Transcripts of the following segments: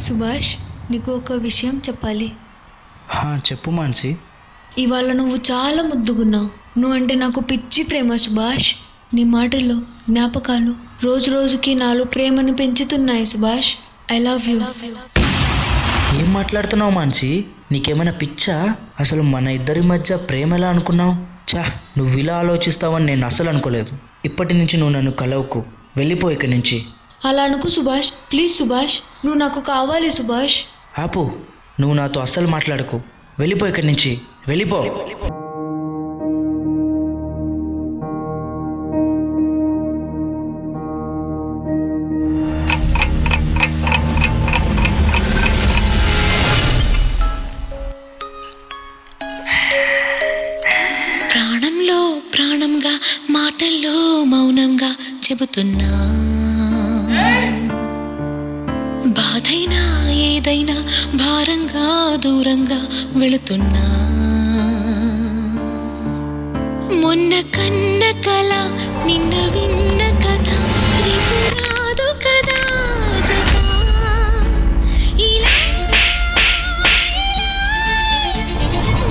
సుభాష్, నీకు ఒక విషయం చెప్పాలి. చెప్పు మాన్సి. ఇవాళ నువ్వు చాలా ముద్దుగున్నావు. నువ్వంటే నాకు పిచ్చి ప్రేమ సుభాష్. నీ మాటల్లో జ్ఞాపకాలు రోజు రోజుకి నాలో ప్రేమను పెంచుతున్నాయి సుభాష్. I love you. ఏం మాట్లాడుతున్నావు మాన్సి? నీకేమైనా పిచ్చా? అసలు మన ఇద్దరి మధ్య ప్రేమ ఎలా అనుకున్నావు? నువ్వు ఇలా ఆలోచిస్తావని నేను అసలు అనుకోలేదు. ఇప్పటి నుంచి నువ్వు నన్ను కలవకు, వెళ్ళిపో ఇక్కడి నుంచి. అలా అనుకు సుభాష్, ప్లీజ్ సుభాష్, నువ్వు నాకు కావాలి సుభాష్. ఆపు, నువ్వు నాతో అస్సలు మాట్లాడకు. వెళ్ళిపో ఇక్కడి నుంచి, వెళ్ళిపో. ప్రాణంలో ప్రాణంగా మాటల్లో మౌనంగా చెబుతున్నా, బాధైనా ఏదైనా భారంగా దూరంగా వెళుతున్నా. మొన్న కన్న కల నిన్న విన్న కథ రేపు రాదు కదా జత. ఇలా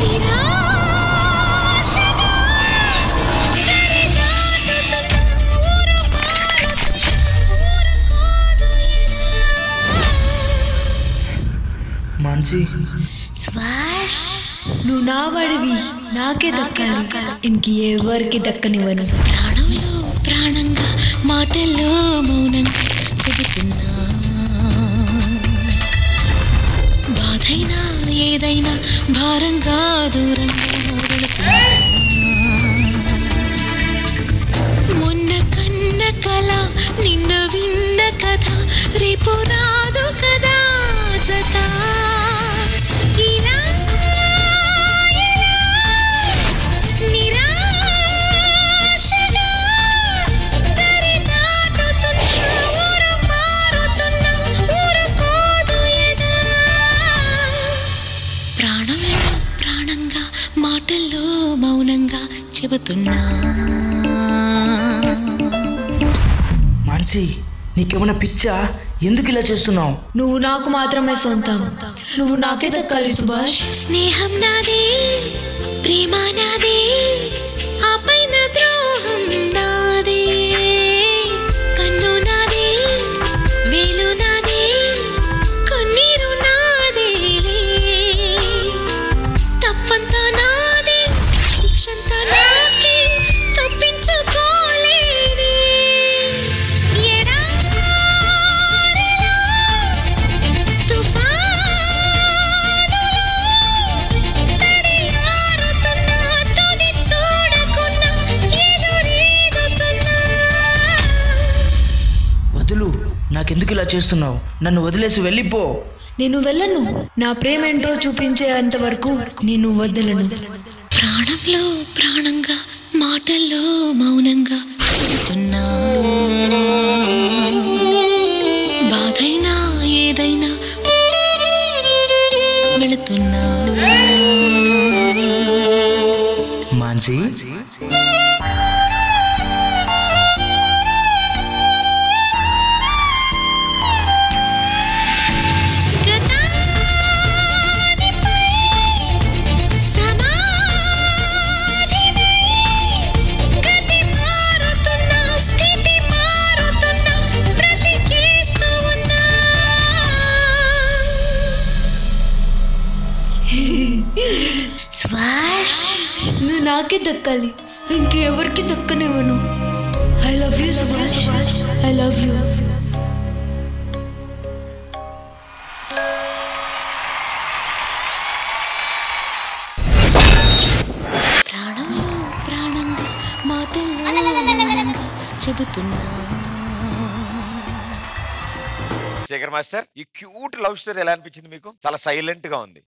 నిరాశగా మాన్సి, సుభాష్, నువ్వు నా వాడివి, నాకే దక్కాలి, ఇంక ఎవరికి దక్కనివ్వను. ప్రాణంలో ప్రాణంగా మాటల్లో మౌనంగా చెబుతున్నా, బాధైనా ఏదైనా భారంగా దూరంగా వెళుతున్నా. మొన్న కన్న కల నిన్న విన్న కథ రేపు రాదు కదా జత. ఇలా నిరాశగా దరి దాటుతున్నా, ఊరు మారుతున్నా, ఊరుకోదు ఎదా. ప్రాణంలో ప్రాణంగా మాటల్లో మౌనంగా చెబుతున్నా. మాన్సి, నీకేమైనా పిచ్చా? ఎందుకు ఇలా చేస్తున్నావు? నువ్వు నాకు మాత్రమే సొంతం, నువ్వు నాకే దక్కాలి సుభాష్. స్నేహం నాదే, ప్రేమ నాదే, ఆ పైన ద్రోహం నాదే. కన్ను నాదే, వేలు నాదే, కన్నీరు నాదేలే. తప్పంతా నాదే, శిక్షంతా నాకే, తప్పించుకోలేనే. ఎడారిలో తుఫానులో తడియారుతున్నా, తుది చూడకున్నా, ఎదురీదుతున్నా. వదులు, నాకెందుకు ఇలా చేస్తున్నావు? నన్ను వదిలేసి వెళ్ళిపో. నేను వెళ్ళను. నా ప్రేమ ఏంటో చూపించేంత వరకు నేను వదలను. ప్రాణంలో ప్రాణంగా మాటల్లో మౌనంగా చెబుతున్నా, బాధైనా ఏదైనా వెళుతున్నా. మాన్సి, గతానిపై సమాధినై, గతి మారుతున్నా, స్థితి మారుతున్నా, బ్రతికేస్తూ ఉన్నా. సుభాష్, నువ్వు నాకే దక్కాలి, ఇంకెవరికి దక్కనివ్వను. I love you Subhash, I love you. ప్రాణంలో ప్రాణంగా మాటల్లో మౌనంగా చెబుతున్నా. శేఖర్ మాస్టర్, ఈ క్యూట్ లవ్ స్టోరీ ఎలా అనిపించింది మీకు? చాలా సైలెంట్ గా ఉంది.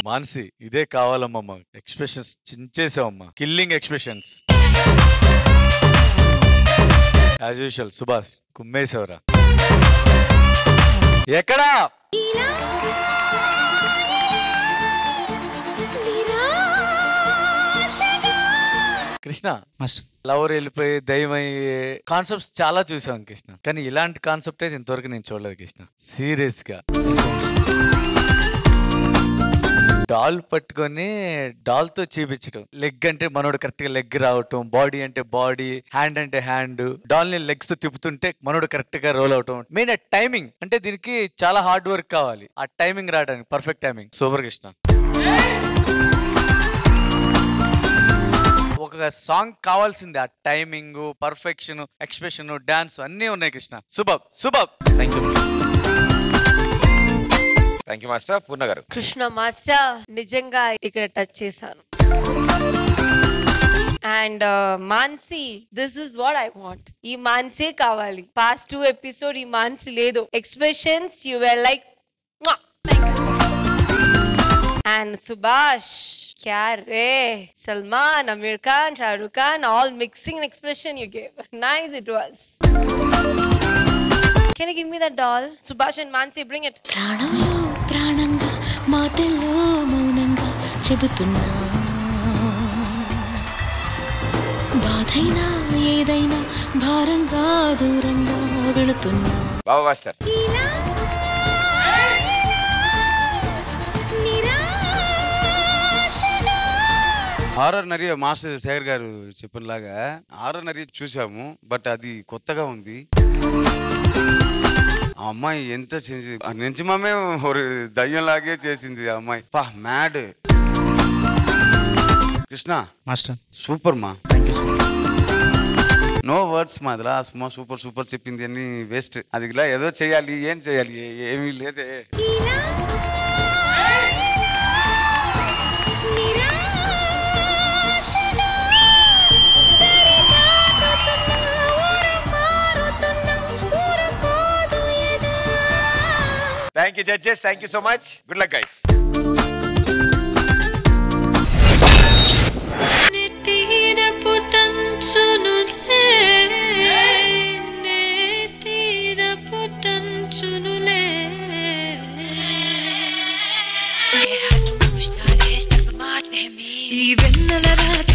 మాన్సి, ఇదే కావాలమ్మా. ఎక్స్ప్రెషన్స్ చించేసావమ్మా, killing expressions. As usual Subhash కుమ్మేసేవరా. ఎక్కడా నిరాశగా కృష్ణ లవర్ వెళ్ళిపోయి దయ్యమై కాన్సెప్ట్స్ చాలా చూసాం కృష్ణ, కానీ ఇలాంటి కాన్సెప్ట్ అయితే ఇంతవరకు నేను చూడలేదు కృష్ణ. సీరియస్ గా డాల్ పట్టుకొని డాల్ తో చూపించడం, లెగ్ అంటే మనోడు కరెక్ట్ గా లెగ్ రావటం, బాడీ అంటే బాడీ, హ్యాండ్ అంటే హ్యాండ్, డాల్ ని లెగ్స్ తో తిప్పుతుంటే మనోడు కరెక్ట్ గా రోల్ అవటం. మెయిన్ టైమింగ్ అంటే దీనికి చాలా హార్డ్ వర్క్ కావాలి, ఆ టైమింగ్ రావడానికి పర్ఫెక్ట్ టైమింగ్. సూపర్ కృష్ణ. ఒక సాంగ్ కావాల్సింది ఆ టైమింగ్, పర్ఫెక్షన్, ఎక్స్ప్రెషన్, డాన్స్ అన్నీ ఉన్నాయి Krishna. Super super. Thank you. Thank you master. పూర్ణ గారు. కృష్ణ మాస్టర్ నిజంగా ఇక్కడ టచ్ చేశాను. And Mansi, this is what I want. ఈ మాన్సీ కావాలి. పాస్ట్ 2 ఎపిసోడ్ ఈ మాన్సీ లేదు. Expressions you were like and Subhash क्या रे, Salman, Amir Khan, Shah Rukh Khan, all mixing an expression you gave. Nice it was. Can you give me that doll? Subhash and Mansi, bring it. ప్రాణంలో ప్రాణంగా మాటల్లో మౌనంగా చెబుతున్నా, బాధైనా ఏదైనా భారంగా దూరంగా వెళుతున్నా. బాబా master. Horror Nari master Shekhar గారు చెప్పినలాగా హారర్ నరి చూసాము, బట్ అది కొత్తగా ఉంది. ఆ అమ్మాయి ఎంత చేసింది, నిజమే దయ్యంలాగే చేసింది ఆ అమ్మాయి. పా మ్యాడ్. కృష్ణ మాస్టర్ సూపర్ మా. నో వర్డ్స్ మా. అదిలా సుమా సూపర్ సూపర్ చెప్పింది అని వేస్ట్. అది ఇలా ఏదో చేయాలి, ఏం చేయాలి, ఏమీ లేదే. Thank you judges. Thank you so much. Good luck guys. ఈ వెన్నెల రాత్రి